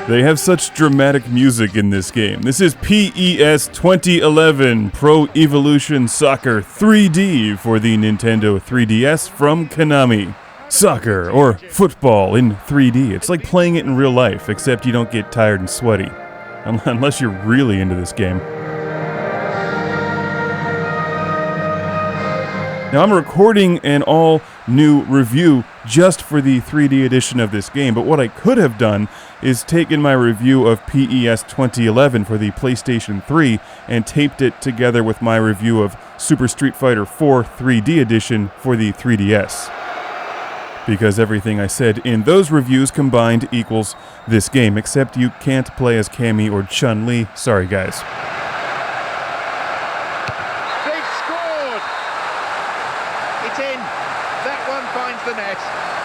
They have such dramatic music in this game. This is PES 2011 Pro Evolution Soccer 3D for the Nintendo 3DS from Konami. Soccer, or football in 3D. It's like playing it in real life, except you don't get tired and sweaty. Unless you're really into this game. Now, I'm recording an all-new review just for the 3D edition of this game, but what I could have done is taken my review of PES 2011 for the PlayStation 3 and taped it together with my review of Super Street Fighter 4 3D edition for the 3DS. Because everything I said in those reviews combined equals this game, except you can't play as Cammy or Chun-Li. Sorry, guys. The net.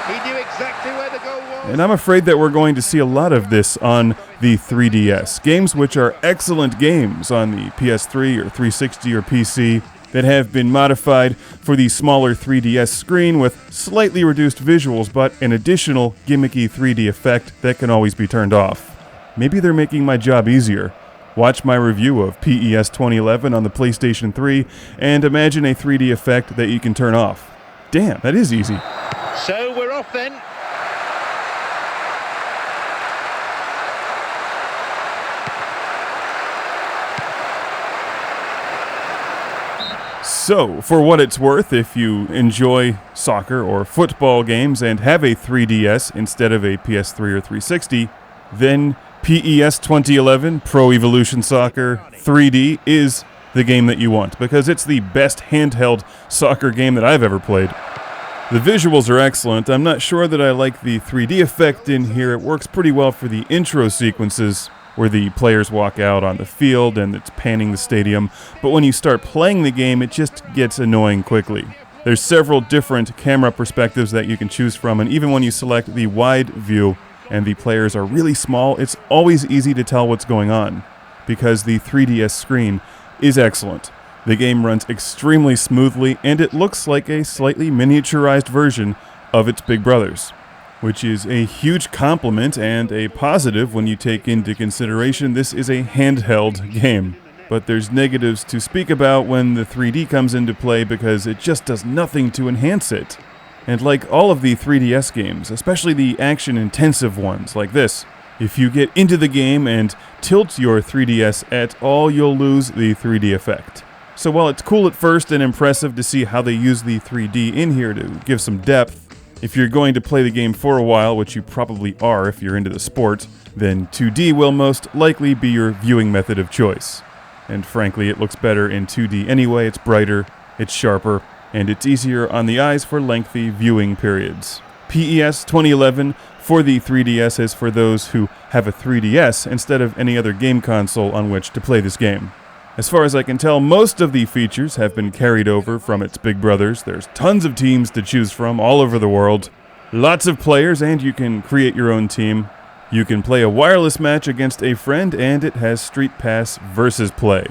He knew exactly where the goal was. And I'm afraid that we're going to see a lot of this on the 3DS. Games which are excellent games on the PS3 or 360 or PC that have been modified for the smaller 3DS screen with slightly reduced visuals, but an additional gimmicky 3D effect that can always be turned off. Maybe they're making my job easier. Watch my review of PES 2011 on the PlayStation 3 and imagine a 3D effect that you can turn off. Damn, that is easy. So we're off then. So, for what it's worth, if you enjoy soccer or football games and have a 3DS instead of a PS3 or 360, then PES 2011 Pro Evolution Soccer 3D is the game that you want, because it's the best handheld soccer game that I've ever played. The visuals are excellent. I'm not sure that I like the 3D effect in here. It works pretty well for the intro sequences where the players walk out on the field and it's panning the stadium, but when you start playing the game, it just gets annoying quickly. There's several different camera perspectives that you can choose from, and even when you select the wide view and the players are really small, it's always easy to tell what's going on, because the 3DS screen is excellent. The game runs extremely smoothly, and it looks like a slightly miniaturized version of its big brothers, which is a huge compliment and a positive when you take into consideration this is a handheld game. But there's negatives to speak about when the 3D comes into play, because it just does nothing to enhance it. And like all of the 3DS games, especially the action-intensive ones like this, if you get into the game and tilt your 3DS at all, you'll lose the 3D effect. So while it's cool at first and impressive to see how they use the 3D in here to give some depth, if you're going to play the game for a while, which you probably are if you're into the sport, then 2D will most likely be your viewing method of choice. And frankly, it looks better in 2D anyway. It's brighter, it's sharper, and it's easier on the eyes for lengthy viewing periods. PES 2011 for the 3DS is for those who have a 3DS instead of any other game console on which to play this game. As far as I can tell, most of the features have been carried over from its big brothers. There's tons of teams to choose from all over the world. Lots of players, and you can create your own team. You can play a wireless match against a friend, and it has Street Pass versus play.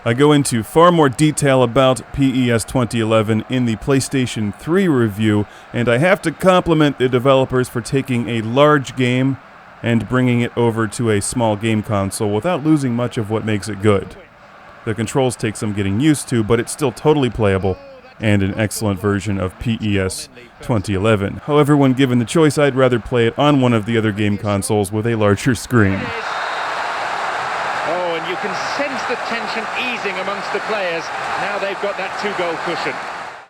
I go into far more detail about PES 2011 in the PlayStation 3 review, and I have to compliment the developers for taking a large game and bringing it over to a small game console without losing much of what makes it good. The controls take some getting used to, but it's still totally playable, and an excellent version of PES 2011. However, when given the choice, I'd rather play it on one of the other game consoles with a larger screen. Oh, and you can sense the tension easing amongst the players. Now they've got that 2-goal cushion.